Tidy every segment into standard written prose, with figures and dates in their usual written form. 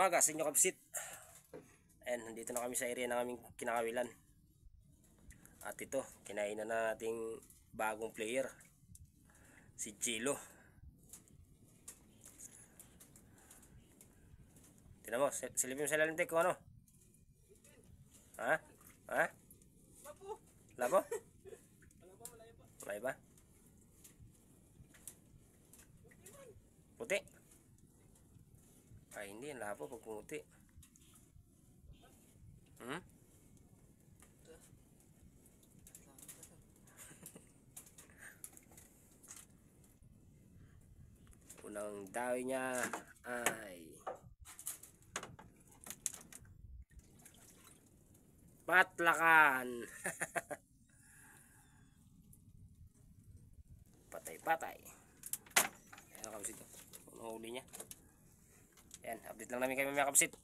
umaga sa inyo kapsit. And nandito na kami sa area ng aming kinakawilan. At ito, kinain na nating bagong player, si Jello. Tignan mo, silipin mo sa lalim kung ano. Ha? Ha? Labo? Malay ba? Puti? Ay hindi, labo pag puti. Unang dawi niya ay patlakan. Patay-patay. Ayan kapsit. Unang huli niya. Ayan, update lang namin kayo mga kapsit.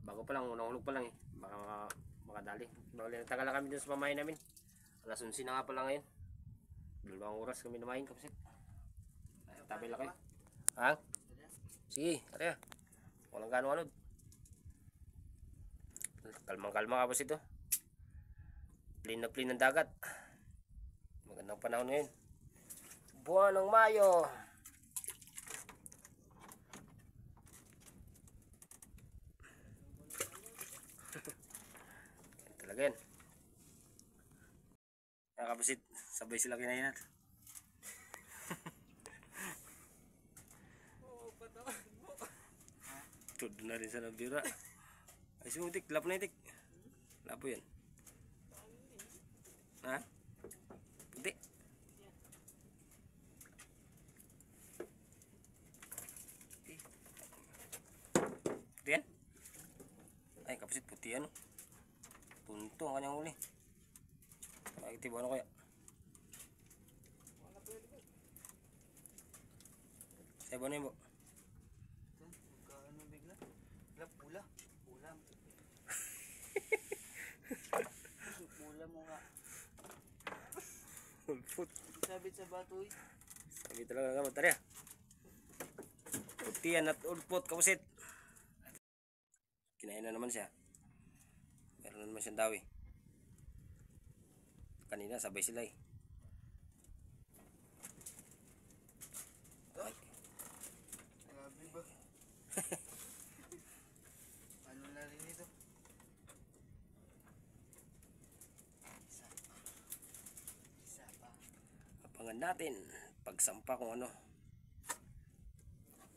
Bago pa lang, unang hulog pa lang eh. Baka makadali. Natagal lang kami dun sa pamain namin. Alas 11 na nga pala ngayon. 2 oras kami namahin kapsit. Tabi lang kayo. Ha? Sige, kaya. Walang gano'ng anod. Kalmang-kalma kapsit ito. Plain na plain ng dagat. Magandang panahon ngayon. Buwan ng Mayo. Talaga yan. Kaya kapsit, sabay sila kinainat. Todo na rin sa nabira. Ay sumutik, lapo na itik. Lapo yan. Ha? Puti. Puti yan? Ay kapsit, puti yan. Tunto ang kanyang huli. Ay tibo ano kaya? Sebo na yun po. Pula. Pula mo nga. Ulput. Sabit sa batoy. Sabi talaga ka matarya. Putian at ulput kapusit. Kinain na naman siya. Meron na naman siyang dawi. Kanina sabay sila eh. Ay. Grabe ba? Ano na rin ito? Isa pa. Abangan natin pagsampa kung ano.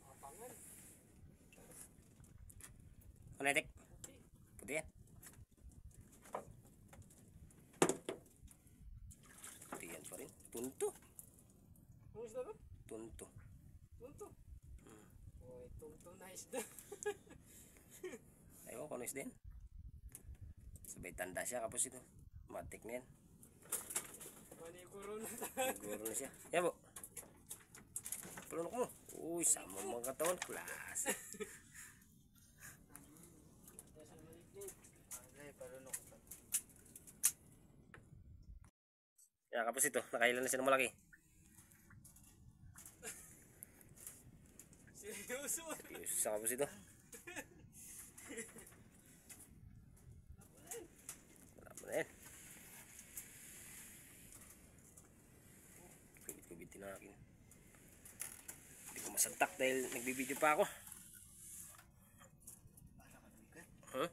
Abangan. Ano itik? Puti yan. Puti yan pa rin. Tunto. Ano isda ba? Tunto. Tunto. Oy, tunto na isda. Ayaw ko ano din. Sabay tanda siya kapos ito. Matik na yan. Maniguro na Siguro na siya. Yan po. Palunok mo. Uy, sama mga katawan. Klase. Ay, parunok pa. Yan kapos ito. Nakailan na siya ng malaki. Seryoso? Sa kapos ito. Wala mo na yan. Kubit-kubitin na akin. Hindi ko masagtak dahil nagbibideo pa ako. Huh?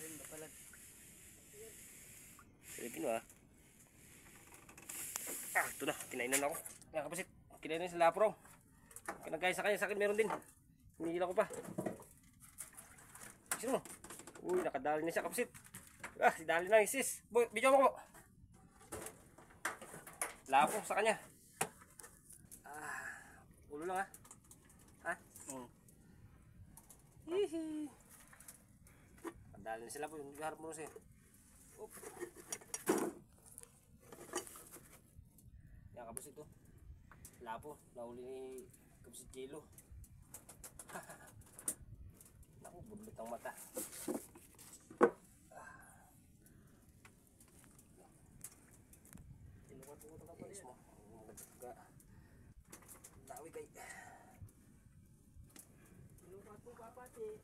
Ayun, napalag. Pilipino ah. Ah, ito na. Kinainan ako. Yan kapasit. Kinainan sa lapro. Kinagkaya sa kanya. Sa akin meron din. Hinihila ko pa. Sino mo? Uy, nakadali na siya kapasit. Ah, sidali na sis. Video mo ko. Lapo sa kanya. Ah, ulo lang ah. Ha? Hihi. Nakadali na sila po. Yung harap mo siya. Oop. Yan kapos ito. Lapo. Nahuli ni kapos Jello. Naku, budlot ang mata. Tinukat-tukat ka pa rin mo. Dawi kay. Kung papati.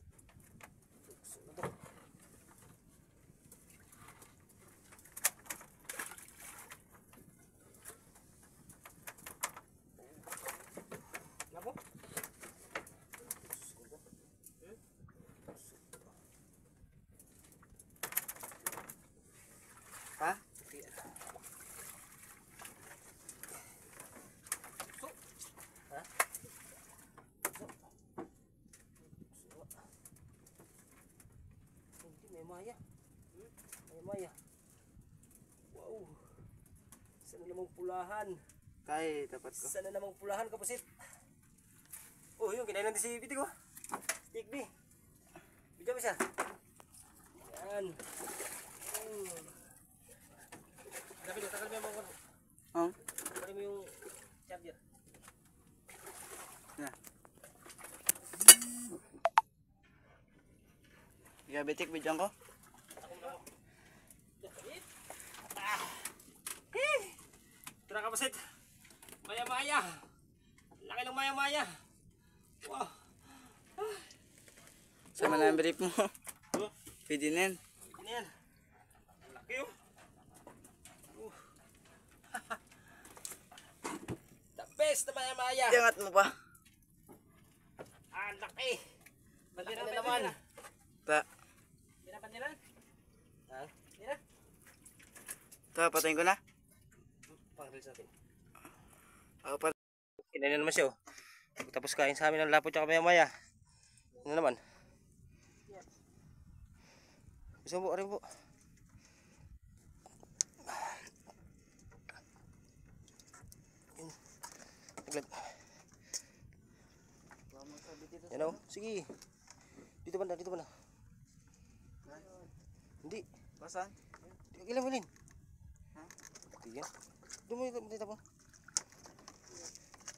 Nabo? Ha? Hindi, may maya. May maya. Wow. Sana namang pulahan. Kaya, tapat ko. Sana namang pulahan, kapusit. Oh, yun, kinain natin si Bitig, oh. Stick B. Bigyan mo siya. Yan. Dapat tagal mo yung mga kono. Oh? Tagal mo yung charger. Na. Diabetic bidyan ko? Ito na, kapusit. Maya-maya. Laki ng maya-maya. Wow. Sama na ang brief mo. Oh, Pwede na yan. ano yan? Ang laki, oh. The best na maya-maya. Iangat mo pa. Ang laki. Laki na naman. Ta. Pinapandilan? Ha? Tira? Ta, patayin ko na. Pang-release natin. Ako pa. Kinain na naman siya, oh. Tapos kain sa amin ng lapot tsaka maya-maya. Ano naman? Gusto mo po, rin po. Taglag. Yan, oh. Sige. Dito ba na? Dito ba na? Hindi. Basan? Ilan mo lin? Ha? Tiyan. Doon mo dito po.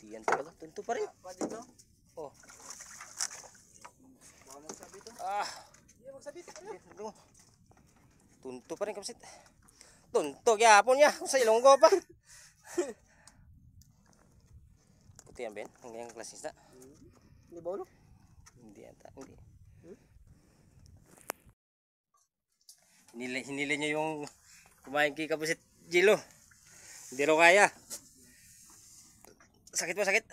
Tiyan talaga. Tunto pa rin. Pa dito? Oh. Baka magsabi ito. Ah. Hindi magsabi ito. Dito. Tunto pa rin kapsit. Tunto gyapon niya. Sa Ilonggo pa. Puti yan, Ben. Ang ganyang klasista. Hindi ba ulo? Hindi yata. Hindi. Hinili niya yung kumain kay Kapusit Jilo. Hindi raw kaya. Sakit ba? Sakit?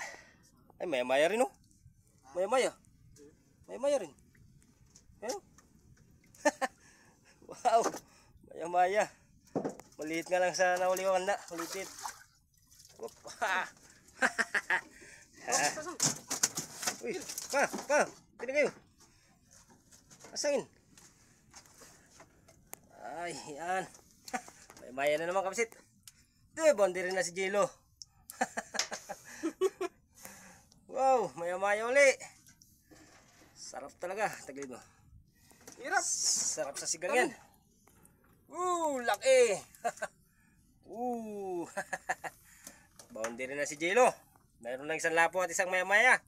Ay, maya-maya rin, oh. Maya-maya. Maya-maya rin. Ayun. Wow. Maya-maya. Maliit nga lang sa nauliwan na. Maliit. Whoop. Uy, pa. Pili kayo. Asangin. Ay, yan. Maya-maya na naman, Kapusit. Bondi rin na si Jilo. Wow, maya-maya uli. Sarap talaga. Taglid mo. Hirap. Sarap sa sigang yan. Laki. Bondi rin na si Jilo. Mayroon lang isang lapo at isang maya-maya.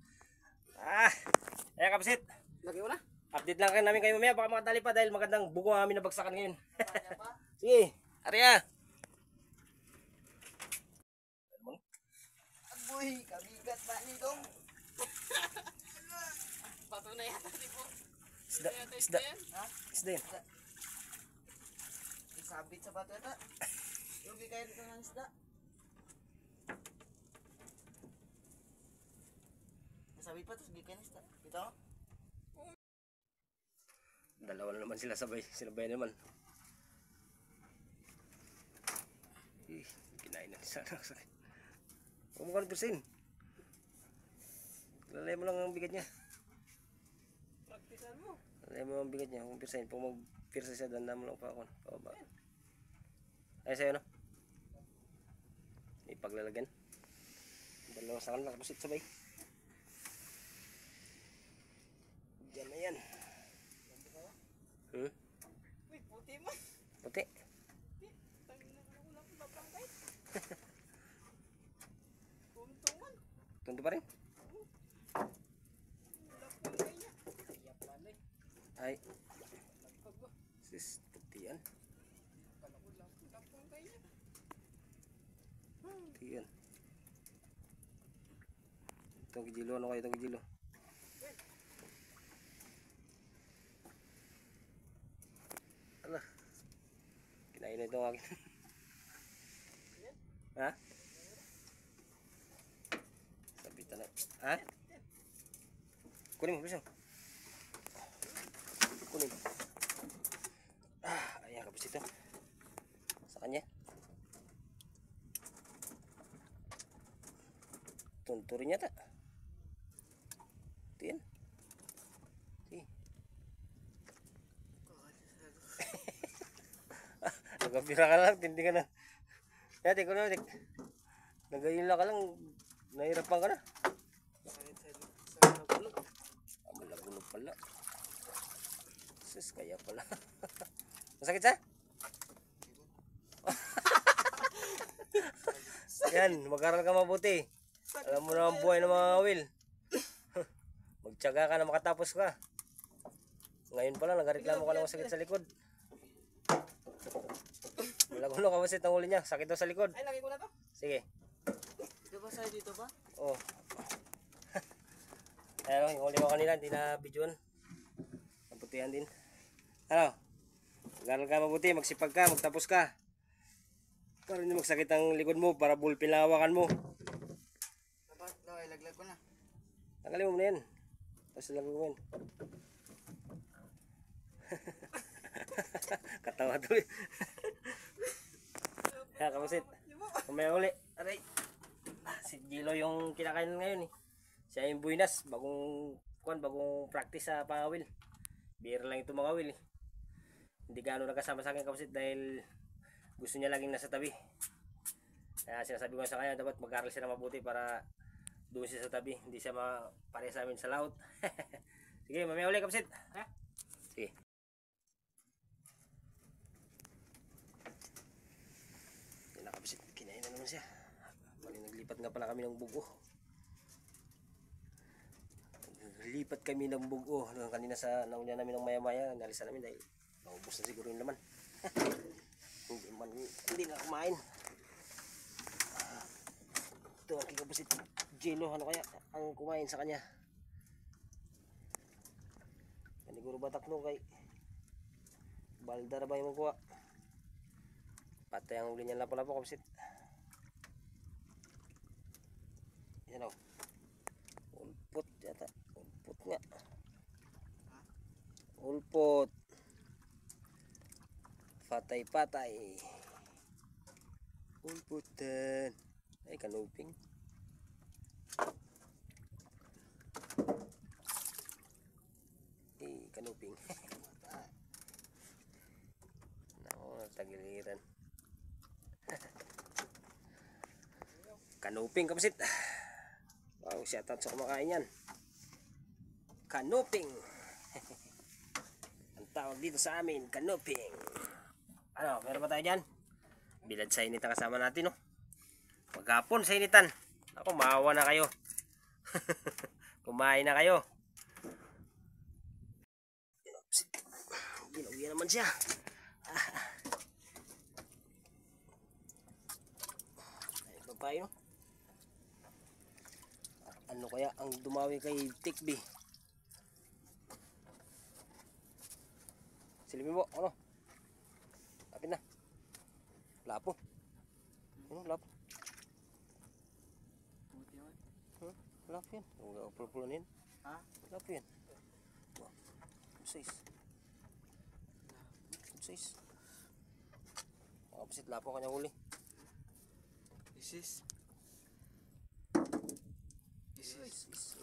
Ayan, Kapusit. Lagi mo na? Update lang kayo namin kayo mamaya. Baka makadali pa dahil magandang buko ang amin na bagsakan ngayon. Sige, Arya. Agoy, kabigat ba ni Dong? Pato na yata ni po. Isda. Ha? Isda yun. Isabit sa bato na. Lugi kayo dito ng isda. Nasabit pa, tapos gikan isda. Kita mo? Dalawa na naman sila sabay. Sinabay naman. Kinain na sana. Huwag mo ka nagpirsain. Lalay mo lang ang bigat niya. Praktisan mo. Lalay mo ang bigat niya. Kung pirsain. Pag magpirsa siya, danda mo lang pa ako. Ay, sa'yo na. May paglalagyan. Dalawa sa kanila. Kapusit sabay. Diyan na yan. Uy, puti mo. Puti. Tangin na ko lang babangkay. Tuntungan. Tunto pa rin. Labangkay niya. Iyak pa na eh. Ay. Lagpag ba? Sis, puti yan. Kala ko lang. Labangkay niya. Puti yan. Itong kijilo. Ano kayo itong kijilo? na ito ang akin. Ha? Sabitan na. Ha? Kunin mo, bisa. Kunin. Ayan, kapos ito. Sa kanya. Tunturin niya ta. Ito yan. Sige. Nagapira ka lang, tindi ka na. Yati ko na, nagayula ka lang, nahirapan ka na. Malagulog pala. Sus, kaya pala. Masakit sa? Yan, mag-aral ka mabuti. Alam mo na ang buhay ng mga Will. Magtiyaga ka na makatapos ka. Ngayon pala, nagareklamo ka lang masakit sa likod. Malagulo ka masit ang uli niya. Sakit daw sa likod. Ay, lagay ko na to. Sige. Dito ba sa'yo dito ba? Oh. Ano, yung uli ko kanila, hindi na videoan. Naputihan din. Ano? Mag-aral ka mabuti, magsipag ka, magtapos ka. Para hindi magsakit ang likod mo, para bulpin lang hawakan mo. Dapat daw, ay laglag ko na. Tanggalin mo na yan. Tapos lagay mo yan. Katawa to eh. Kaya kamusit. Kumaya uli. Aray. Si Gilo yung kinakain ngayon eh. Siya yung buinas. Bagong practice sa pangawil. Bira lang ito mga awil eh. Hindi gaano nakasama sa akin kamusit dahil gusto niya laging nasa tabi. Kaya sinasabi ko sa kanya dapat mag-aral siya na mabuti para doon siya sa tabi. Hindi siya pare sa amin sa laut. Sige, mamaya uli kamusit. Ha? Sige. Kinain na naman siya. Bali naglipat nga pala kami ng bugo. Naglipat kami ng bugo. Kanina sa nauna namin ng maya-maya, nalisan namin dahil naubos na siguro yung laman. Hindi na kumain. Ito ang kikabusit Jello. Ano kaya ang kumain sa kanya? Siguro batak no kay Baldar ba yung kuha? Patay ang uli niya lapo-lapo kabusit. Yan o. Ulpot yata. Ulpot nga. Ulpot. Patay-patay. Ulputan. Ay, kanuping. Eh, kanuping. Nako, tagiliran. Kanuping kapasit. Wow, shout out sa kumakain yan. Kanuping. Ang tawag dito sa amin, kanuping. Ano, meron ba tayo dyan? Bilad sa initan kasama natin, no? Maghapon sa initan. Ako, maawa na kayo. Kumain na kayo. Ginawin naman siya. Ay, babae, no? Ano kaya ang dumawi kay Tikbi? Silipin mo, ano? Lapit na. Lapo. Ano, lapo? Lapo yan. Huwag pulupulan yan. Ha? Lapo yan. Good size. Good size. Makapasit lapo kanya huli. This is.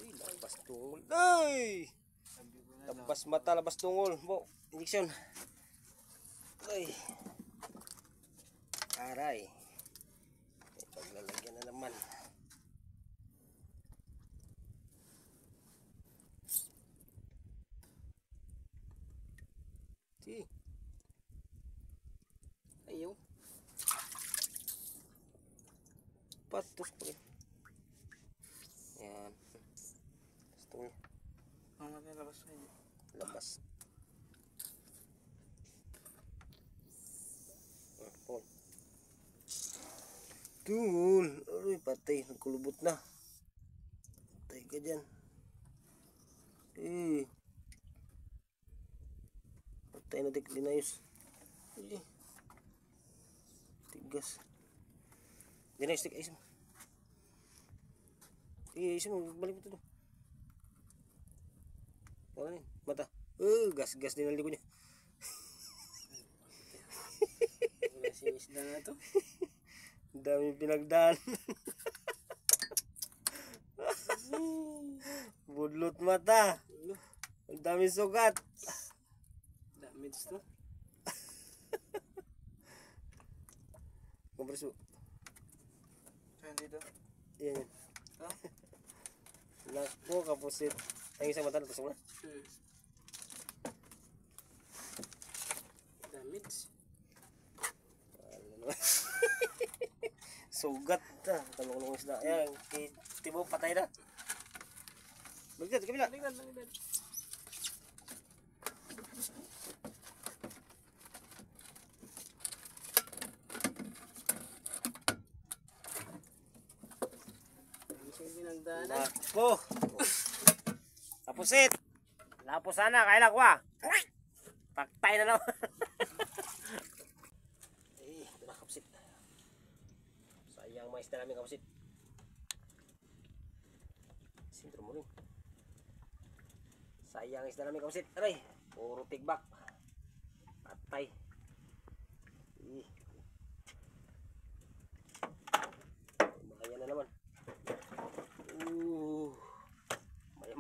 Uy, labas tungol. Ay! Sabi ko na lang. Labas mata, labas tungol. Bo, injection. Ay. Aray. May paglalagyan na naman. Si. Ayaw. Patos pa rin. Yan. Gusto niya. Ang natin labas na yun. Labas. Paul. Tungol. Ay, patay. Nagkulubot na. Patay ka dyan. Eh. Patay na diklinayos. Eh. gas. Yan na, stick. Ayos mo. Sige, ayos mo. Balik mo ito doon. Wala na yun. Mata. Gas din ang likod niya. Wala si isda na to. Ang dami pinagdaan. Budlot mata. Ang dami sugat. Damage to. Kompreso. Saan dito? Yan yan. Ha? Nako, kapusit. Ang isang mata natusok na. Damage. Sugat. Talong-talong isda. Ayan, Tibo, patay na. Baliktad, kabila. Baliktad. Pinagdaanan. Nako. Kapusit. Lapos sana, kailan ko ah. Paktay na naman. Ito na kapusit. Sayang mais na namin kapusit. Sintro mo rin. Sayang isda namin kapusit. Aray, puro tigbak. Patay. Maya na naman.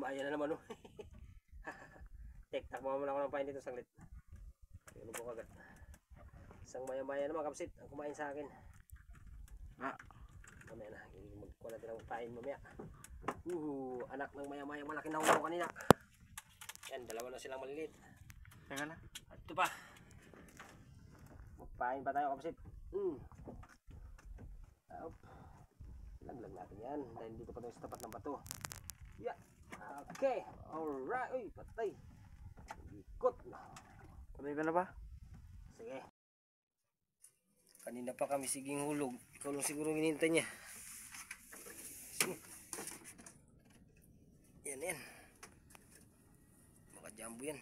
Maya na naman. Tek, takbo muna ako ng pain dito saglit. Ano po kagad. Isang maya naman kapusit ang kumain sa akin. Mamaya na, magkuha natin ng pain mamaya. Anak ng maya malaki na hulong kanina. Yan, dalawa na silang maliliit. Teka na. At ito pa. Magpain pa tayo kapusit. Laglag natin yan dahil dito pa tayo sa tapat ng bato. Yeah. Okay. Alright. Uy, patay. Ikot na. Tuloy ka na ba? Sige. Kanina pa kami siging hulog. Ikaw lang siguro hinihintay niya. Sige. Yan. Baka jumbo yan.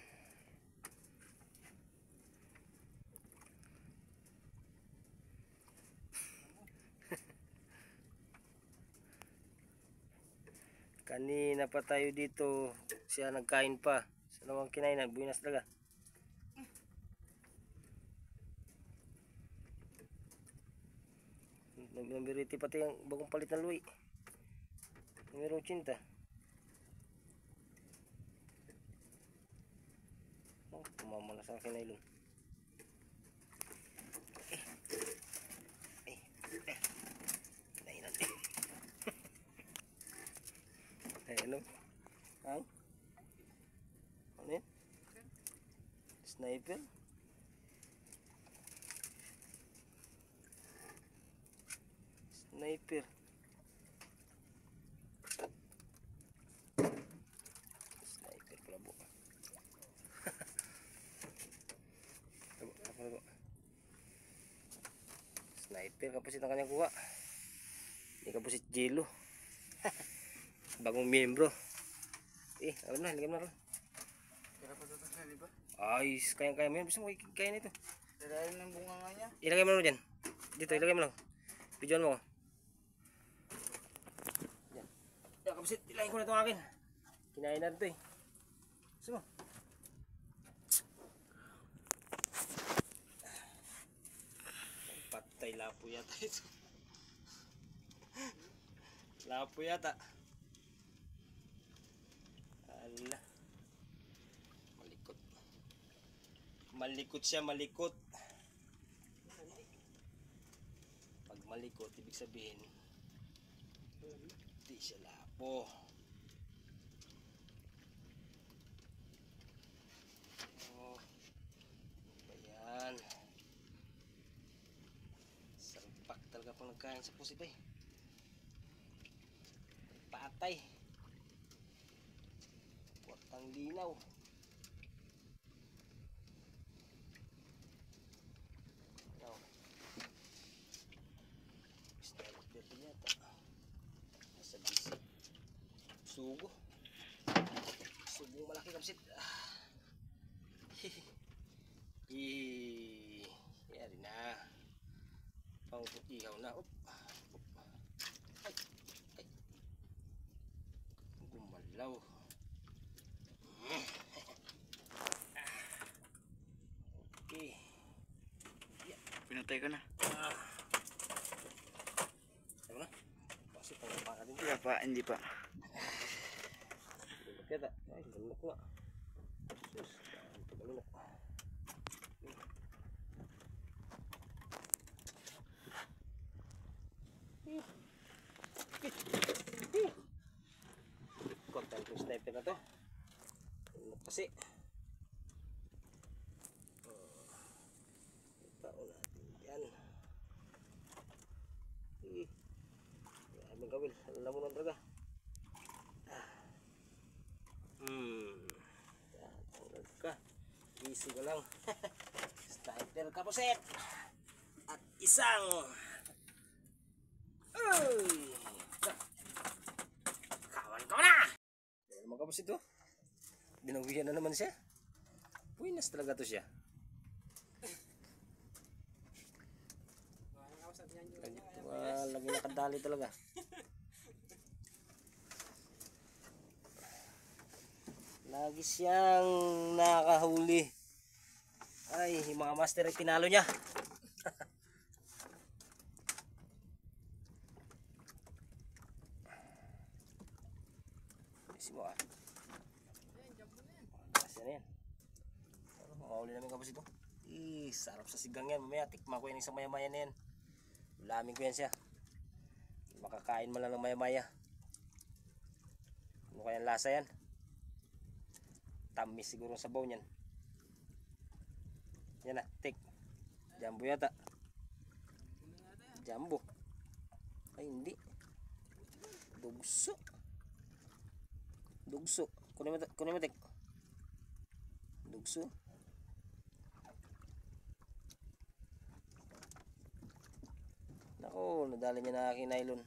Kanina pa tayo dito. Siya nagkain pa. Sa namang kinain, nagbuinas talaga. Nambiriti pati yung bagong palit ng luwi. Numero 80. Tumama na sa akin na ilong. Ano? Ang? Ano yun? Sniper? Sniper. Sniper pala po. Ako. Sniper kapusit ang kanyang kuha. Hindi kapusit Jelo. Bagong miyembro. Alam na, ligam na ron. Kaya pa ito sa di ba? Ayos, kaya mo yan. Gusto mo kaya nito. Dalayan ng bunga nga niya. Ilagay mo lang dyan. Dito, ilagay mo lang. Videoan mo ko. Yan. Yan, kapusit. Ilayin ko na itong akin. Kinain na ito eh. Gusto mo? Patay, lapo yata ito. Lapo yata. Ala. Malikot siya, malikot. Pag malikot, ibig sabihin di siya lapo. Ayan. Salpak talaga pang nagkain sa pusit eh. Patay. Puwatang linaw. Sugo. Sugo malaki kapsit. Yari na. Pang ihaw na. Up. Ay. Ay. Gumalaw. Okay. Pinatay ko na. Ano na? Kasi pangapa ka din. Wala pa, hindi pa. Kita. Ay, galunok nga. Sus, galunok. Kontan ko sniper na to. Galunok kasi. Tao natin yan. Maraming kawil. Alam mo na talaga. Tanggal ka. Easy ka lang. Sniper ka po set. At isang. Uy! Kawan ko na! Yan naman kapos ito. Binawihan na naman siya. Puinas talaga to siya. Lagi nakadali talaga. Lagi siyang nakahuli. Ay, yung mga master ay pinalo niya. Isi mo ah. Kasi na yan. Makahuli namin kapos ito. Sarap sa sigang yan. Mamaya tikma ko yan isang maya-maya na yan. Ulamin ko yan siya. Makakain mo lang ng maya-maya. Ano kayang lasa yan? Tamis siguro ang sabaw niyan. Yan na, tik. Jumbo yata. Jumbo. Ay hindi. Dugso. Dugso. Kunin mo tik. Dugso. Nako, nadali niya na aking nylon.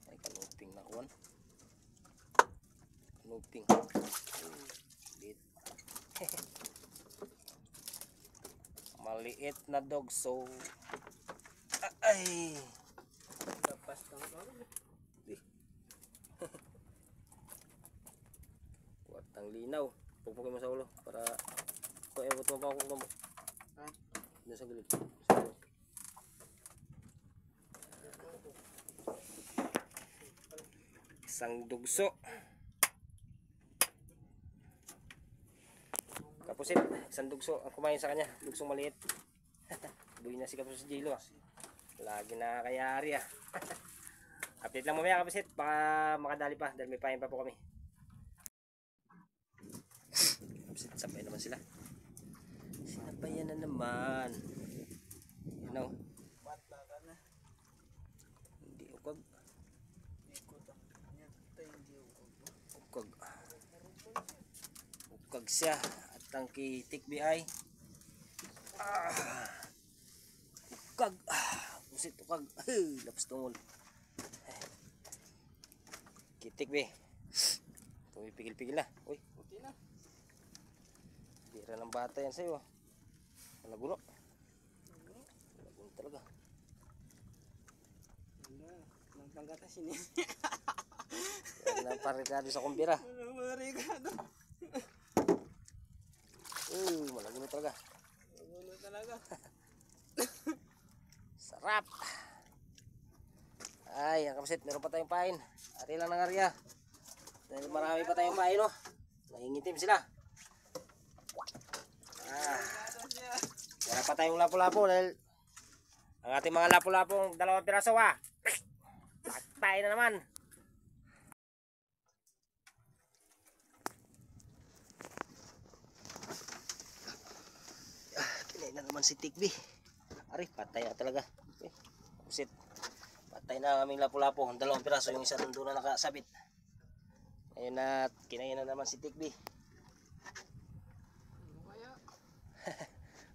Ay, kanuping na kuwan. Kanuping. Maliit na dogso. Ay. Lapas kang bago. Di. Kuwat ang linaw. Pupukin mo sa ulo para paewot mo pa ako mo. Ha? Doon sa gilid. Isang dugso. Kapusit, isang dugso ang kumain sa kanya. Dugsong maliit. Buhay na si Kapusit Jilo ah. Lagi nakakayari ah. Update lang mamaya Kapusit. Baka makadali pa dahil may pahin pa po kami. Kapusit, sabay naman sila. Sinabayan na naman. You know? Hindi ukag. Ukag. Ukag siya. Ang kitik bi ay ukag pusit ukag lapas tungol kitik bi pigil-pigil na. Uy, okay na. Bira ng bata yan sa'yo. Malaguno. Malaguno talaga. Nagpanggatas yun eh. Yan ang parikado sa kumbira. Marigado. Malaguno talaga. Malaguno talaga. Sarap. Ay, ang Kapusit, meron pa tayong pain. Ari lang ng arya. Dahil marami pa tayong pain, no? Nangingitim sila. Meron pa tayong lapo-lapo dahil ang ating mga lapo-lapong 2 piraso, pain na naman. Kinain na naman si Tikbi. Ari, patay na talaga. Kapusit. Patay na ang aming lapo-lapo. 2 piraso, yung isa doon na nakasabit. Ayun na, kinain na naman si Tikbi.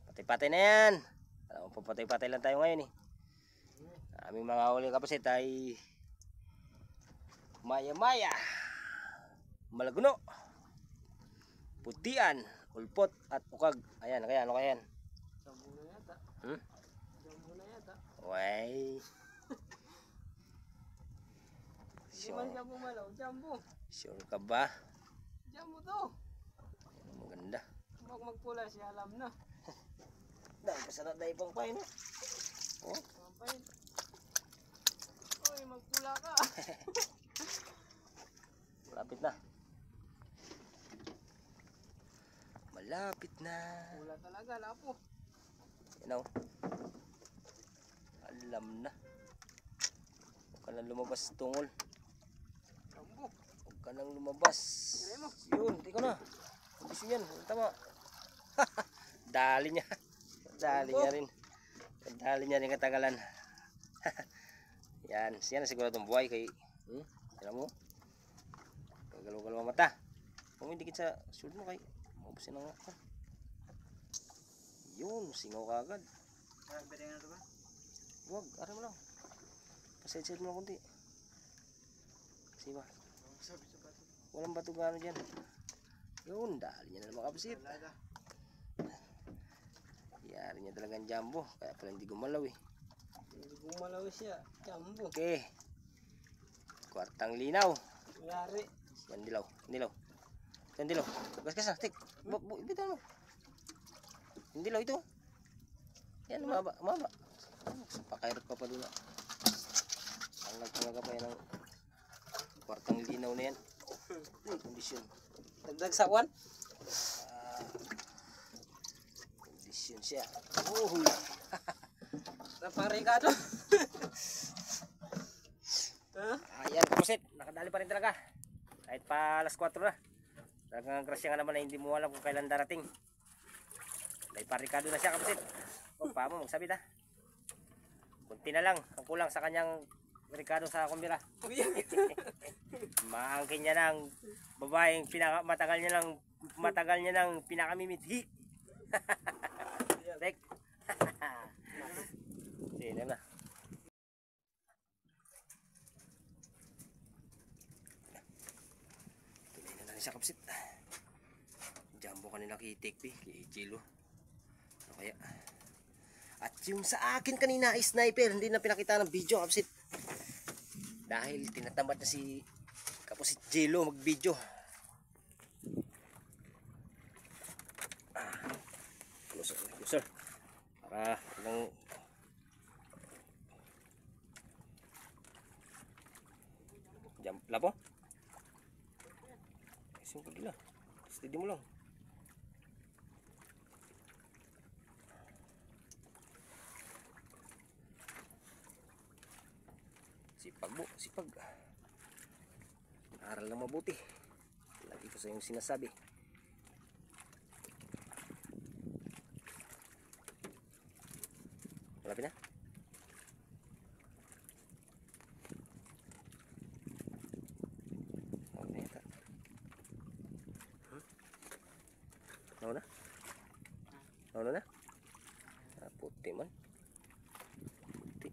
Patay-patay na yan. Papatay-patay lang tayo ngayon eh. Aming mga huli Kapusit ay maya-maya, malaguno, putian, ulpot at ukag. Ayan, kaya ano kaya yan? Jambu na yata. Hmm? Jambu na yata. Jumbo. Sure ka ba? Jumbo to. Maganda. Magpula siya, alam na. Dahil kasana dahil pang pain. Oh. Pampain. Oy, magpula ka. Malapit na. Malapit na. Pula talaga, lapo. Yan o. Alam na. Huwag ka nang lumabas tungol. Jumbo. Huwag ka nang lumabas. Tignan mo. Yun, di ko na. Gusto yan. Tama. Dali niya. Dali niya rin. Dali niya rin katagalan. Yan. Siya na siguradong buhay kay... Alam mo? Gagalaw-galaw ang mata. Kung hindi kita shoot mo kay... Mabusin na nga. Yun. Singaw ka agad. Pwede nga ito ba? Huwag. Aray mo lang. Pasid-sid mo lang kunti. Kasi ba? Sabi sa bato. Walang bato gano dyan. Yun. Dali niya na naman kapasit. Talaga. Yari niya talagang jumbo. Kaya pala hindi gumalaw eh. Hindi gumalaw siya. Jumbo. Okay. Kwartang linaw. Yari. Yan dilaw. Dilaw. Yan dilaw. Gas-gas na. Tik. Ibitan mo. Yung dilaw ito. Yan. Umaba. Umaba. Pakairot pa pa doon. Ang nagpangaga pa yan ng kwartang linaw na yan. Kondisyon. Dagdag sa one. Kondisyon siya. Oh. Naparigado. Ayan, kapusit. Nakadali pa rin talaga. Kahit pa alas 4 na. Talagang grasya nga naman na hindi mo alam kung kailan darating. Dahil parikado na siya, kapusit. O, pa mo, magsabit ha. Kunti na lang. Ang kulang sa kanyang rikado sa kumbira. Maangkin niya ng babaeng matagal niya ng pinakamimithi. Tek. Sino na. Tuloy na lang siya, kapsit. Jumbo kanila kay Tekpi, kay Chilo. Ano kaya? At yung sa akin kanina ay sniper, hindi na pinakita ng video, kapsit. Dahil tinatamad na si Kapusit Jello mag-video. Closer. Para ilang jump lapo. Simple gila. Steady mo lang. Sipag mo, sipag. Aral na mabuti. Lagi ko sa yung sinasabi. Malapit na. Nauna na yata. Nauna? Nauna na? Puti man. Puti.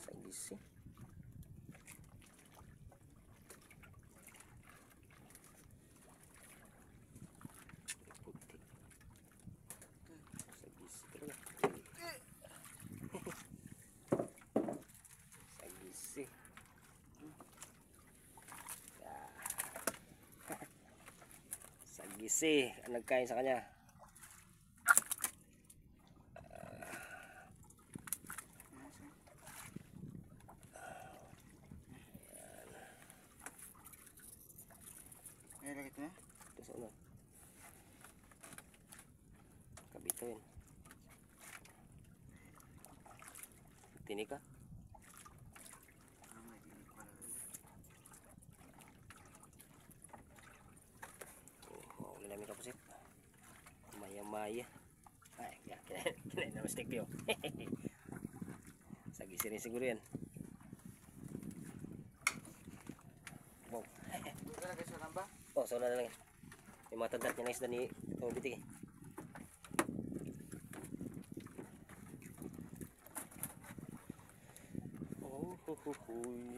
Sagisi. Puti. Sagisi talaga. Sagisi. Sagisi ang nagkain sa kanya. May lagit na? Ito sa ulo. Kabito yun. Tinig ka? Mawala namin kapusit. Maya-maya. Ay, kinain na mistake ko yun. Sagisi rin siguro yan. Wow. Lagay sa lamba? Oh, so na lang yan. Yung mga tandat niya na isda ni Bitik eh. Oh,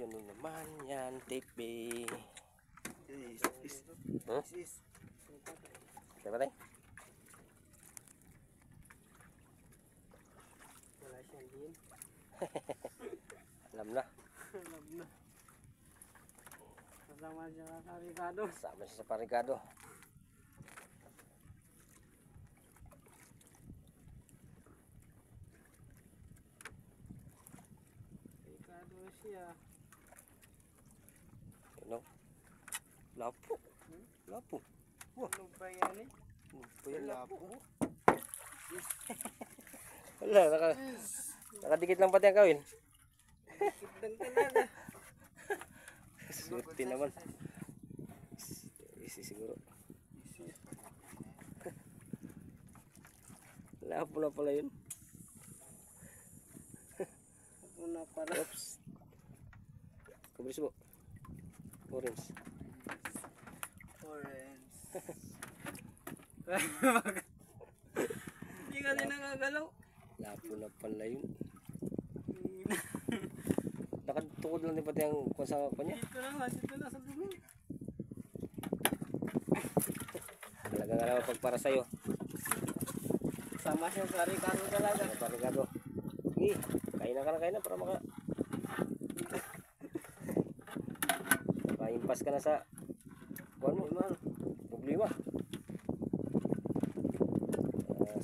ano naman yan, Tekpi. Huh? Kaya ba tayo? Wala siyang din. Alam na. Alam na. Kasama siya sa Ricardo. Kasama siya sa parigado. Ricardo siya. Ano? Lapo. Lapo. Ano ba yan eh? Lapo. Wala, nakadikit lang pati ang kawin. Kitang talaga. Swerte naman. Isi siguro. Lapo na pala yun. Una pala. Oops. Kabris mo. Orange. Orange. Hindi kasi nakagalaw. Lapo na pala yun. Nakatukod lang din pati ang kung sa kanya. Dito na sa dumi. Talagang alam pag para sa'yo. Sama siya sa Ricardo talaga. Ano pa Ricardo? Sige, kain na para maka-impas ka na sa buwan mo. Problema.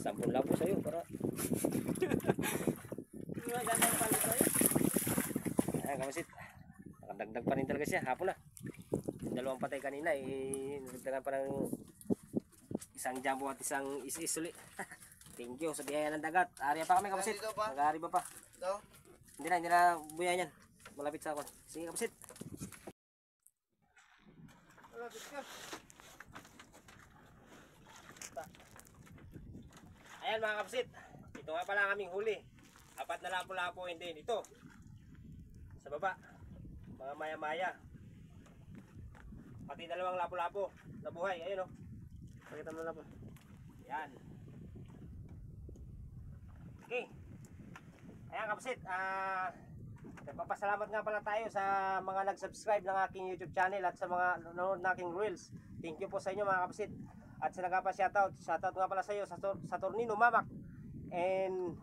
10 labo sa'yo para Magandang pala sa'yo. ayan kamasit. Nakadagdag pa rin talaga siya. Hapon na. Yung dalawang patay kanina nagdagdagan pa ng isang jumbo at isang is ulit. Thank you sa biyaya ng dagat. Ari pa kami kamasit. Dito pa? Nag-aari ba pa? Ito? Hindi na buya yan. Malapit sa ako. Sige kamasit. Malapit ka. Ayan mga kapsit, ito nga pala ang aming huli. 4 na lapo-lapo hindi dito. Sa baba, mga maya-maya. Pati 2 lapo-lapo na buhay. Ayun o. Pakita mo na po. Yan. Okay. Ayan kapsit, nagpapasalamat nga pala tayo sa mga nag-subscribe ng aking YouTube channel at sa mga nanonood ng aking reels. Thank you po sa inyo mga kapsit. At sa nagpapa-shoutout nga pala sa iyo sa Tornino Mamak and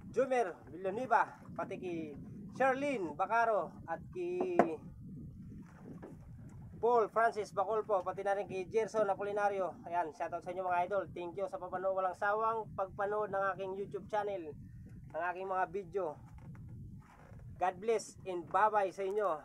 Jumer Villanueva, pati ki Sherlyn Bacaro at ki Paul Francis Bacolpo, pati na rin ki Gerson Apolinario. Ayan, shoutout sa inyo mga idol. Thank you sa papanood, walang sawang pagpanood ng aking YouTube channel, ng aking mga video. God bless and bye-bye sa inyo.